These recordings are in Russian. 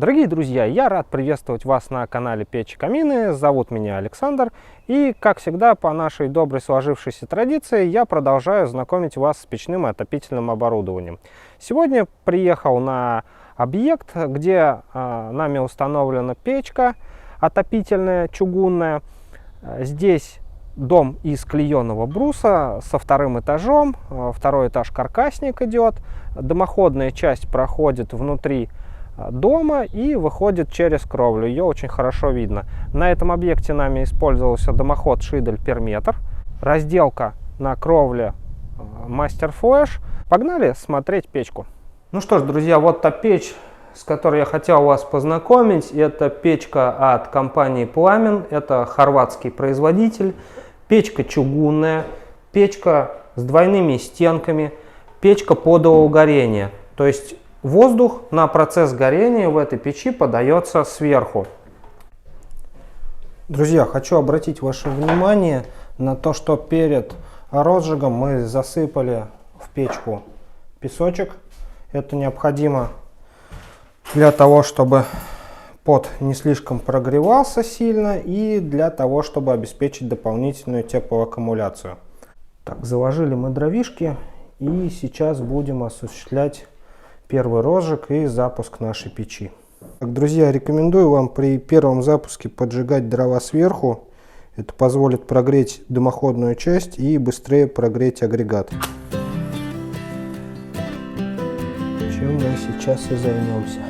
Дорогие друзья, я рад приветствовать вас на канале Печи Камины. Зовут меня Александр. И, как всегда, по нашей доброй сложившейся традиции, я продолжаю знакомить вас с печным и отопительным оборудованием. Сегодня приехал на объект, где нами установлена печка отопительная, чугунная. Здесь дом из клееного бруса со вторым этажом. Второй этаж каркасник идет. Дымоходная часть проходит внутри дома и выходит через кровлю. Ее очень хорошо видно. На этом объекте нами использовался дымоход Шидель Перметр. Разделка на кровле Мастер Флэш. Погнали смотреть печку. Ну что ж, друзья, вот та печь, с которой я хотел вас познакомить. Это печка от компании Пламен. Это хорватский производитель. Печка чугунная. Печка с двойными стенками. Печка подового горения. То есть воздух на процесс горения в этой печи подается сверху. Друзья, хочу обратить ваше внимание на то, что перед розжигом мы засыпали в печку песочек. Это необходимо для того, чтобы пот не слишком прогревался сильно и для того, чтобы обеспечить дополнительную теплоаккумуляцию. Так, заложили мы дровишки и сейчас будем осуществлять первый розжиг и запуск нашей печи. Так, друзья, рекомендую вам при первом запуске поджигать дрова сверху. Это позволит прогреть дымоходную часть и быстрее прогреть агрегат. Чем мы сейчас и займемся.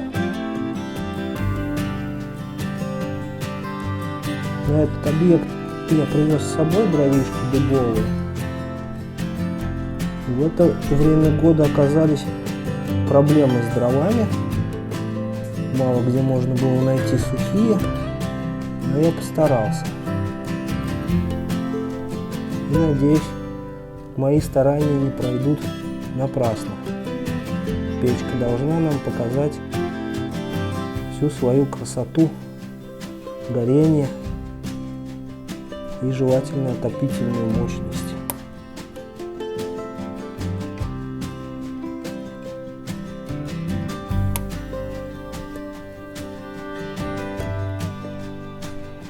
На этот объект я привез с собой дровишки дубовые. В это время года оказались проблемы с дровами. Мало где можно было найти сухие, но я постарался. И надеюсь, мои старания не пройдут напрасно. Печка должна нам показать всю свою красоту, горение и желательно отопительную мощность.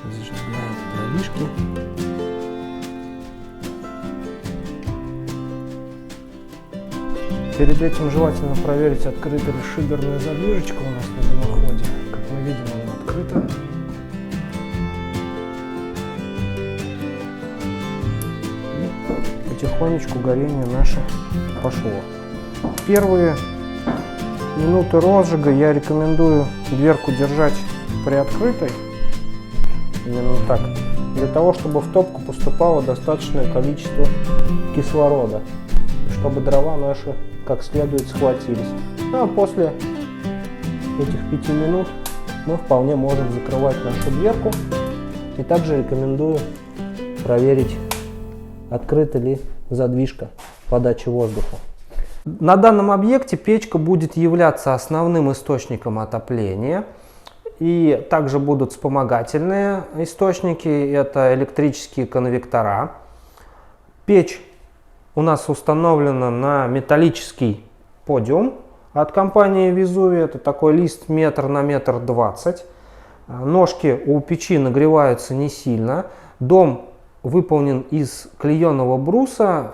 Зажигаем дровишки. Перед этим желательно проверить, открыта ли шиберная задвижечка у нас на дымоходе. Как мы видим, она открыта. И потихонечку горение наше пошло. Первые минуты розжига я рекомендую дверку держать приоткрытой. Именно так. Для того, чтобы в топку поступало достаточное количество кислорода. Чтобы дрова наши как следует схватились. А после этих 5 минут мы вполне можем закрывать нашу дверку. И также рекомендую проверить, открыта ли задвижка подачи воздуха. На данном объекте печка будет являться основным источником отопления. И также будут вспомогательные источники. Это электрические конвектора. Печь у нас установлена на металлический подиум от компании Везувий. Это такой лист 1 на 1,20 м. Ножки у печи нагреваются не сильно. Дом выполнен из клееного бруса,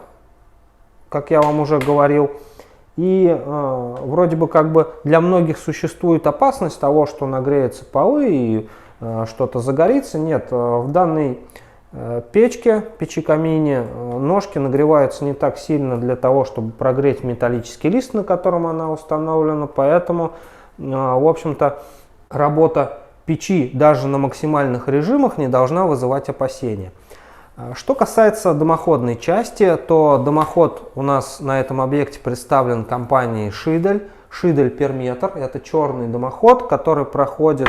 как я вам уже говорил. И вроде бы как бы для многих существует опасность того, что нагреются полы и что-то загорится. Нет, в данной печи-камине ножки нагреваются не так сильно для того, чтобы прогреть металлический лист, на котором она установлена. Поэтому, в общем-то, работа печи даже на максимальных режимах не должна вызывать опасения. Что касается дымоходной части, то дымоход у нас на этом объекте представлен компанией Шидель. Шидель Перметр. Это черный дымоход, который проходит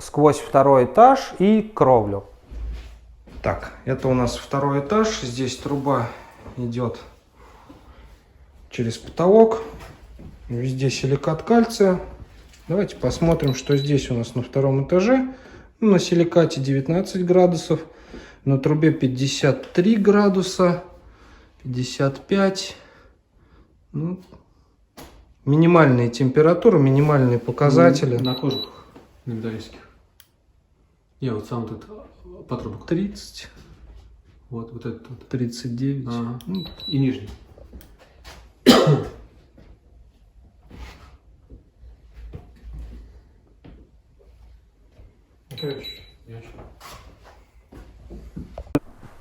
сквозь второй этаж и кровлю. Так, это у нас второй этаж. Здесь труба идет через потолок. Везде силикат кальция. Давайте посмотрим, что здесь у нас на втором этаже. На силикате 19 градусов. На трубе 53 градуса. 55. Ну, минимальные температуры, минимальные показатели. На кожах, на металлических. Я вот сам этот патрубок. 30. Вот этот вот. 39. Ага. И нижний.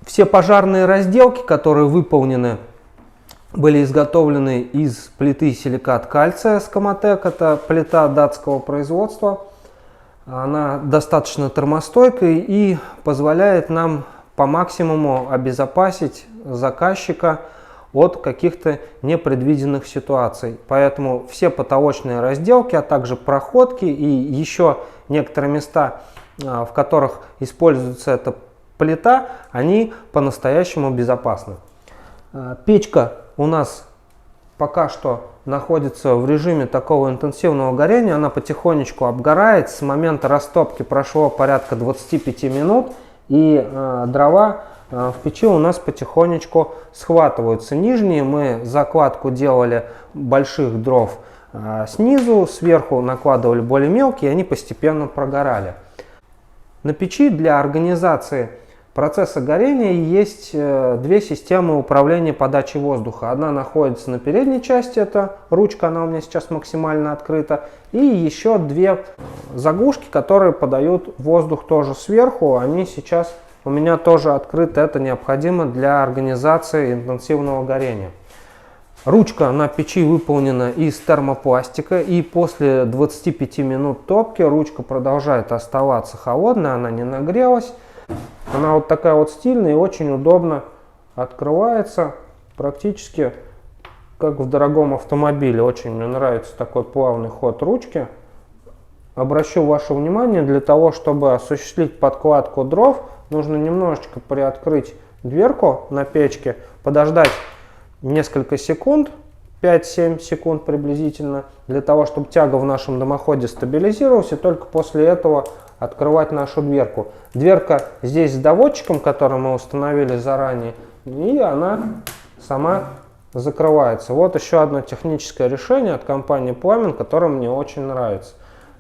Все пожарные разделки, которые выполнены, были изготовлены из плиты силикат кальция Скамотек. Это плита датского производства. Она достаточно термостойкая и позволяет нам по максимуму обезопасить заказчика от каких-то непредвиденных ситуаций. Поэтому все потолочные разделки, а также проходки и еще некоторые места, в которых используется эта плита, они по-настоящему безопасны. Печка у нас пока что находится в режиме такого интенсивного горения. Она потихонечку обгорает. С момента растопки прошло порядка 25 минут. И дрова в печи у нас потихонечку схватываются. Нижние мы закладку делали больших дров снизу, сверху накладывали более мелкие, и они постепенно прогорали. На печи для организации процесса горения есть две системы управления подачей воздуха. Одна находится на передней части, это ручка, она у меня сейчас максимально открыта. И еще две заглушки, которые подают воздух тоже сверху. Они сейчас у меня тоже открыты, это необходимо для организации интенсивного горения. Ручка на печи выполнена из термопластика, и после 25 минут топки ручка продолжает оставаться холодной, она не нагрелась. Она вот такая вот стильная и очень удобно открывается, практически как в дорогом автомобиле. Очень мне нравится такой плавный ход ручки. Обращу ваше внимание, для того, чтобы осуществить подкладку дров, нужно немножечко приоткрыть дверку на печке, подождать несколько секунд, 5-7 секунд приблизительно, для того, чтобы тяга в нашем дымоходе стабилизировалась, и только после этого открывать нашу дверку. Дверка здесь с доводчиком, который мы установили заранее, и она сама закрывается. Вот еще одно техническое решение от компании Пламен, которое мне очень нравится.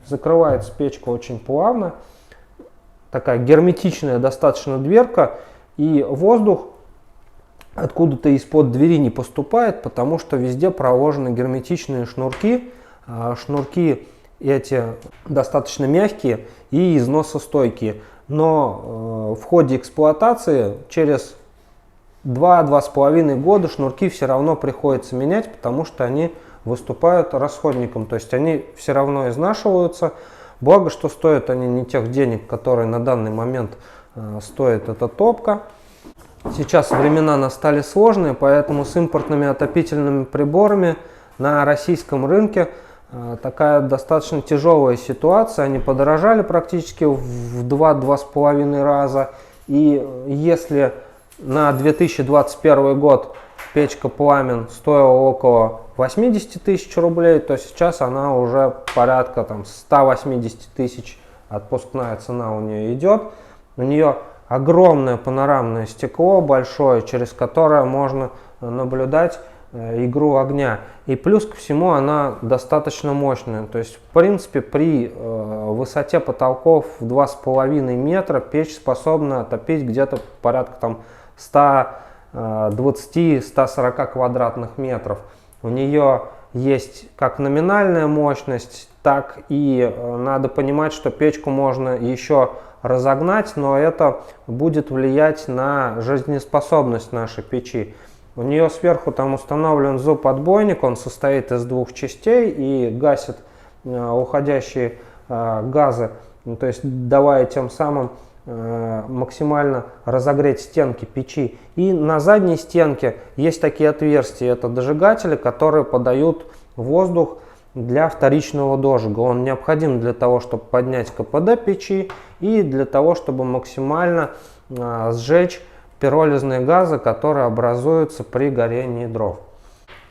Закрывается печка очень плавно, такая герметичная достаточно дверка, и воздух откуда-то из-под двери не поступает, потому что везде проложены герметичные шнурки. Шнурки эти достаточно мягкие и износостойкие, но в ходе эксплуатации через 2-2,5 года шнурки все равно приходится менять, потому что они выступают расходником, то есть они все равно изнашиваются. Благо, что стоят они не тех денег, которые на данный момент стоит эта топка. Сейчас времена настали сложные, поэтому с импортными отопительными приборами на российском рынке такая достаточно тяжелая ситуация. Они подорожали практически в 2-2,5 раза. И если на 2021 год печка Пламен стоила около 80 тысяч рублей, то сейчас она уже порядка 180 тысяч, отпускная цена у нее идет. У нее огромное панорамное стекло большое, через которое можно наблюдать игру огня. И плюс ко всему она достаточно мощная. То есть в принципе при высоте потолков в 2,5 метра печь способна отопить где-то порядка 120-140 квадратных метров. У нее есть как номинальная мощность, так и надо понимать, что печку можно еще разогнать, но это будет влиять на жизнеспособность нашей печи. У нее сверху там установлен зуб-отбойник, он состоит из двух частей и гасит уходящие газы, то есть давая тем самым максимально разогреть стенки печи. И на задней стенке есть такие отверстия, это дожигатели, которые подают воздух для вторичного дожига. Он необходим для того, чтобы поднять КПД печи и для того, чтобы максимально сжечь пиролизные газы, которые образуются при горении дров.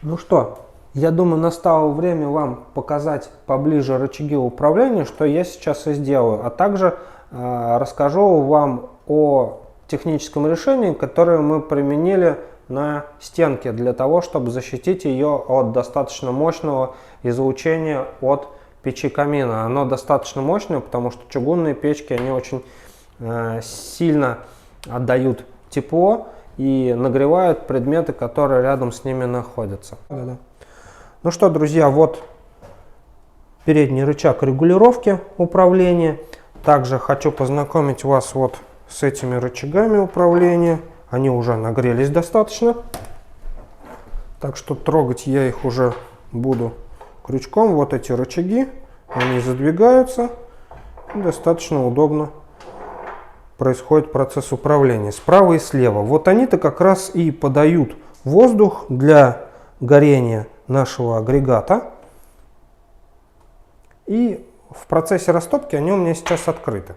Ну что, я думаю, настало время вам показать поближе рычаги управления, что я сейчас и сделаю, а также расскажу вам о техническом решении, которое мы применили на стенке для того, чтобы защитить ее от достаточно мощного излучения от печи камина. Оно достаточно мощное, потому что чугунные печки, они очень сильно отдают тепло и нагревают предметы, которые рядом с ними находятся. Ну что, друзья, вот передний рычаг регулировки управления. Также хочу познакомить вас вот с этими рычагами управления. Они уже нагрелись достаточно, так что трогать я их уже буду крючком. Вот эти рычаги, они задвигаются, и достаточно удобно происходит процесс управления. Справа и слева. Вот они-то как раз и подают воздух для горения нашего агрегата. И в процессе растопки они у меня сейчас открыты.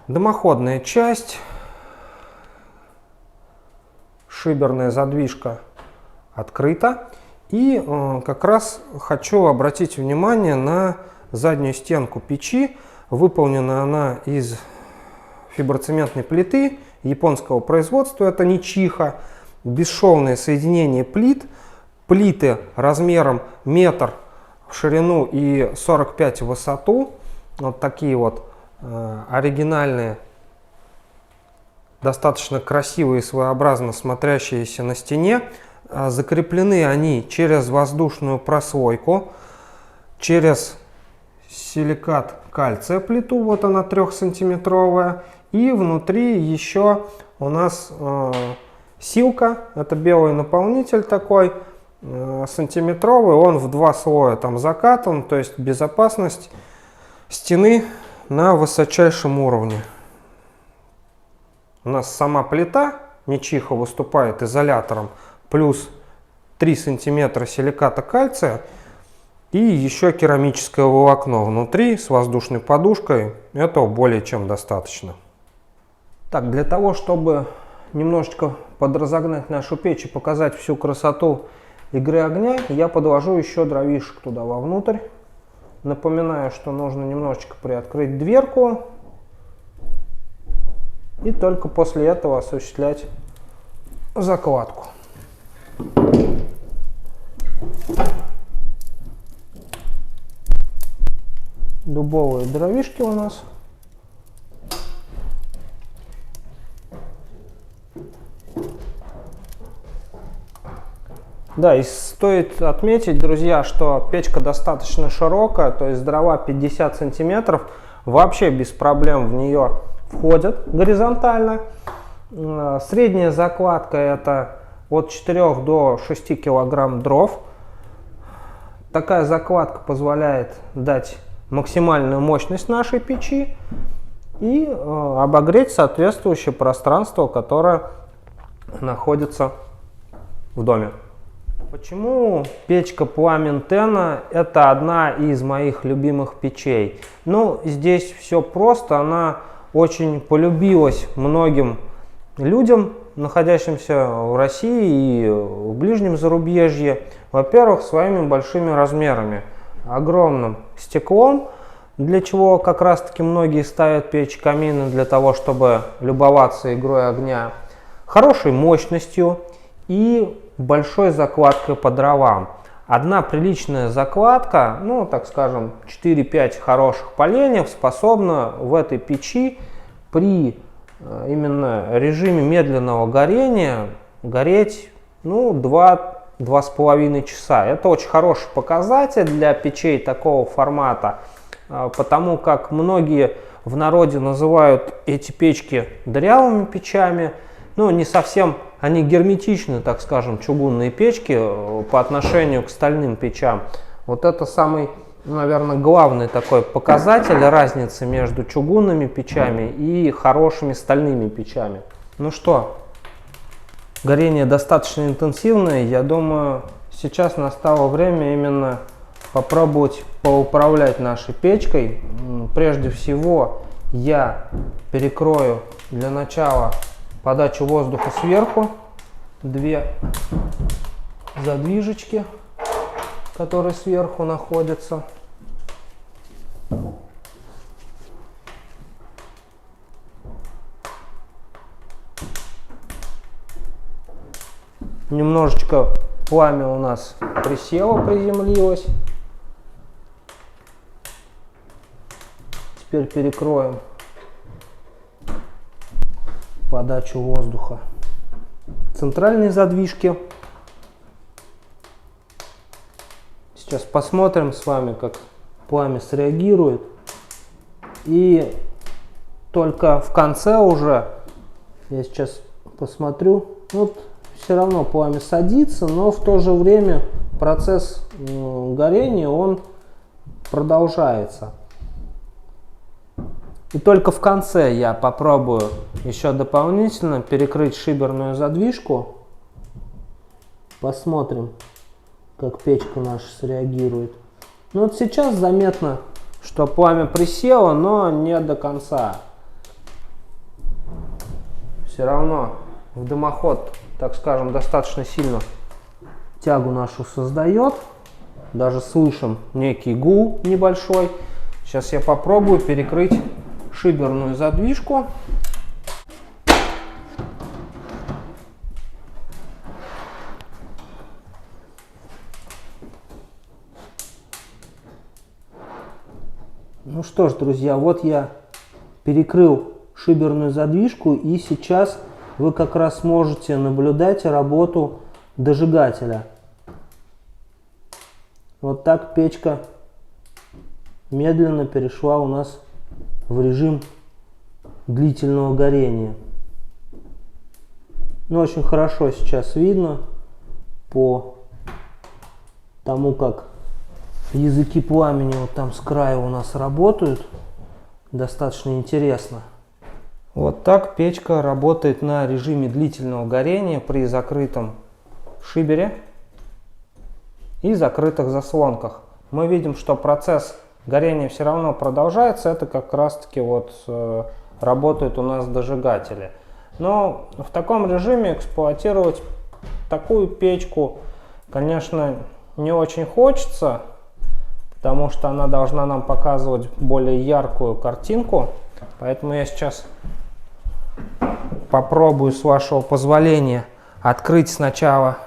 Дымоходная часть, шиберная задвижка открыта. И как раз хочу обратить внимание на заднюю стенку печи. Выполнена она из фиброцементной плиты японского производства. Это Ничиха. Бесшовное соединение плит. Плиты размером метр в ширину и 45 в высоту. Вот такие вот оригинальные, достаточно красивые, своеобразно смотрящиеся на стене. Закреплены они через воздушную прослойку, через силикат кальция плиту, вот она 3-сантиметровая. И внутри еще у нас силка, это белый наполнитель такой, сантиметровый, он в 2 слоя там закатан, то есть безопасность стены на высочайшем уровне. У нас сама плита Ничиха выступает изолятором, плюс 3 сантиметра силиката кальция и еще керамическое волокно внутри с воздушной подушкой. Этого более чем достаточно. Так, для того, чтобы немножечко подразогнать нашу печь и показать всю красоту игры огня, я подложу еще дровишек туда вовнутрь. Напоминаю, что нужно немножечко приоткрыть дверку и только после этого осуществлять закладку. Дубовые дровишки у нас. Да, и стоит отметить, друзья, что печка достаточно широкая, то есть дрова 50 сантиметров вообще без проблем в нее входят горизонтально. Средняя закладка это от 4 до 6 килограмм дров. Такая закладка позволяет дать максимальную мощность нашей печи и обогреть соответствующее пространство, которое находится в доме. Почему печка Пламен Тена это одна из моих любимых печей? Ну, здесь все просто, она очень полюбилась многим людям, находящимся в России и в ближнем зарубежье. Во-первых, своими большими размерами, огромным стеклом, для чего как раз таки многие ставят печь-камины, для того, чтобы любоваться игрой огня, хорошей мощностью и большой закладкой по дровам. Одна приличная закладка, ну так скажем 4-5 хороших поленьев способна в этой печи при именно режиме медленного горения гореть ну 2-2,5 часа. Это очень хороший показатель для печей такого формата, потому как многие в народе называют эти печки дырявыми печами. Ну, не совсем они герметичны, так скажем, чугунные печки по отношению к стальным печам. Вот это самый, наверное, главный такой показатель разницы между чугунными печами и хорошими стальными печами. Ну что, горение достаточно интенсивное. Я думаю, сейчас настало время именно попробовать поуправлять нашей печкой. Прежде всего, я перекрою для начала подачу воздуха сверху, 2 задвижечки, которые сверху находятся. Немножечко пламя у нас присело, приземлилось. Теперь перекроем подачу воздуха центральной задвижки. Сейчас посмотрим с вами, как пламя среагирует. И только в конце уже, я сейчас посмотрю, вот все равно пламя садится, но в то же время процесс горения, он продолжается. И только в конце я попробую еще дополнительно перекрыть шиберную задвижку. Посмотрим, как печка наша среагирует. Ну вот сейчас заметно, что пламя присело, но не до конца. Все равно в дымоход, так скажем, достаточно сильно тягу нашу создает. Даже слышим некий гул небольшой. Сейчас я попробую перекрыть шиберную задвижку. Ну что ж, друзья, вот я перекрыл шиберную задвижку, и сейчас вы как раз можете наблюдать работу дожигателя. Вот так печка медленно перешла у нас в режим длительного горения. Ну, очень хорошо сейчас видно по тому, как языки пламени вот там с края у нас работают. Достаточно интересно. Вот так печка работает на режиме длительного горения при закрытом шибере и закрытых заслонках. Мы видим, что процесс горения все равно продолжается. Это как раз таки вот работают у нас дожигатели. Но в таком режиме эксплуатировать такую печку, конечно, не очень хочется, потому что она должна нам показывать более яркую картинку. Поэтому я сейчас попробую, с вашего позволения, открыть сначала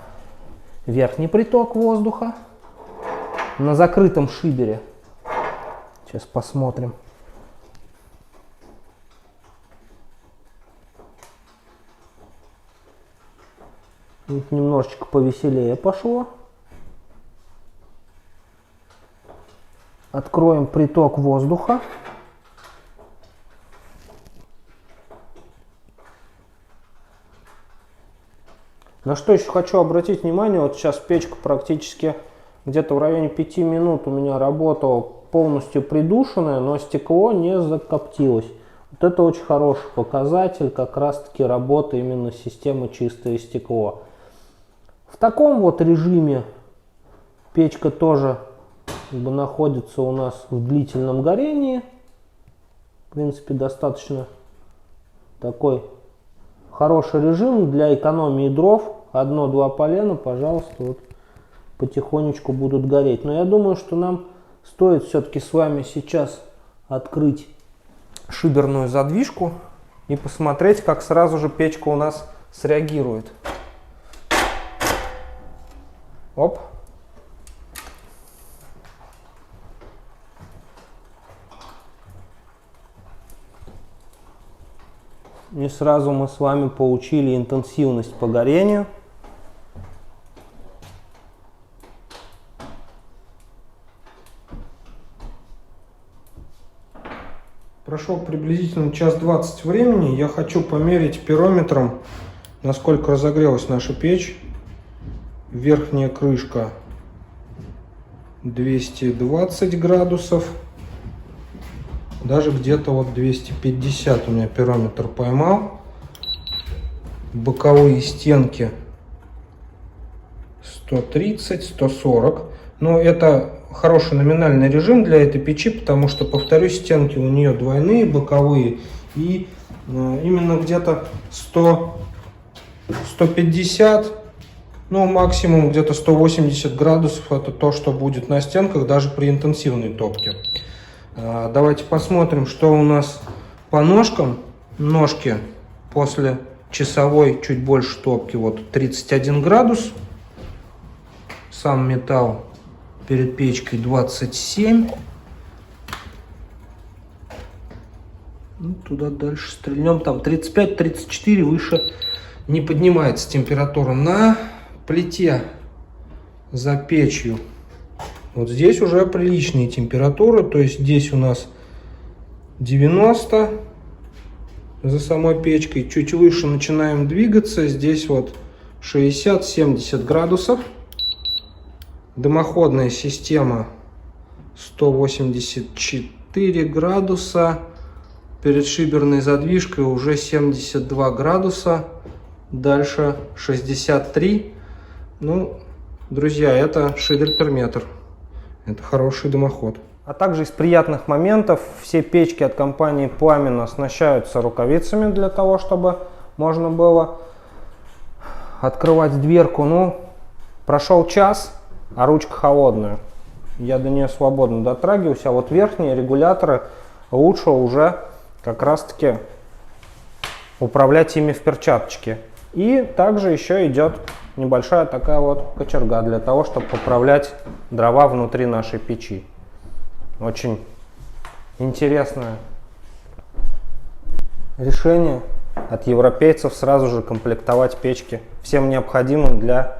верхний приток воздуха на закрытом шибере. Сейчас посмотрим. Вот немножечко повеселее пошло. Откроем приток воздуха. На что еще хочу обратить внимание, вот сейчас печка практически где-то в районе 5 минут у меня работала полностью придушенная, но стекло не закоптилось. Вот это очень хороший показатель как раз таки работы именно системы чистое стекло. В таком вот режиме печка тоже находится у нас в длительном горении. В принципе, достаточно такой хороший режим для экономии дров. Одно-два полена, пожалуйста, вот потихонечку будут гореть. Но я думаю, что нам стоит все-таки с вами сейчас открыть шиберную задвижку и посмотреть, как сразу же печка у нас среагирует. Оп. И сразу мы с вами получили интенсивность по горению. Прошел приблизительно час 20 времени. Я хочу померить пирометром, насколько разогрелась наша печь. Верхняя крышка 220 градусов. Даже где-то вот 250 у меня пирометр поймал. Боковые стенки 130, 140. Но это хороший номинальный режим для этой печи, потому что, повторюсь, стенки у нее двойные, боковые. И именно где-то 150, ну максимум где-то 180 градусов, это то, что будет на стенках даже при интенсивной топке. Давайте посмотрим, что у нас по ножкам. Ножки после часовой чуть больше топки, вот 31 градус. Сам металл перед печкой 27. Ну, туда дальше стрельнем, там 35-34, выше не поднимается температура. На плите за печью вот здесь уже приличные температуры, то есть здесь у нас 90 за самой печкой, чуть выше начинаем двигаться, здесь вот 60-70 градусов. Дымоходная система 184 градуса, перед шиберной задвижкой уже 72 градуса, дальше 63. Ну, друзья, это шибер-перметр, это хороший дымоход. А также из приятных моментов все печки от компании Пламен оснащаются рукавицами для того, чтобы можно было открывать дверку. Ну, прошел час, а ручка холодная. Я до нее свободно дотрагиваюсь, а вот верхние регуляторы лучше уже как раз таки управлять ими в перчаточке. И также еще идет небольшая такая вот кочерга для того, чтобы поправлять дрова внутри нашей печи. Очень интересное решение от европейцев сразу же комплектовать печки всем необходимым для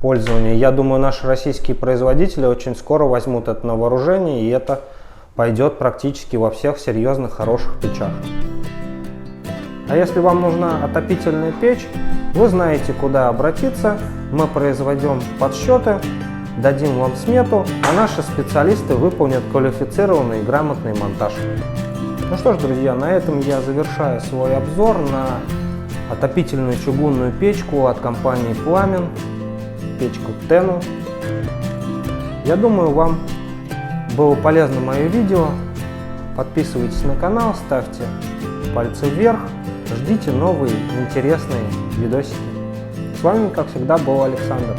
пользования. Я думаю, наши российские производители очень скоро возьмут это на вооружение, и это пойдет практически во всех серьезных хороших печах. А если вам нужна отопительная печь, вы знаете, куда обратиться. Мы произведем подсчеты, дадим вам смету, а наши специалисты выполнят квалифицированный и грамотный монтаж. Ну что ж, друзья, на этом я завершаю свой обзор на отопительную чугунную печку от компании Пламен, печку Тену. Я думаю, вам было полезно мое видео. Подписывайтесь на канал, ставьте пальцы вверх, ждите новые интересные видосики. С вами, как всегда, был Александр.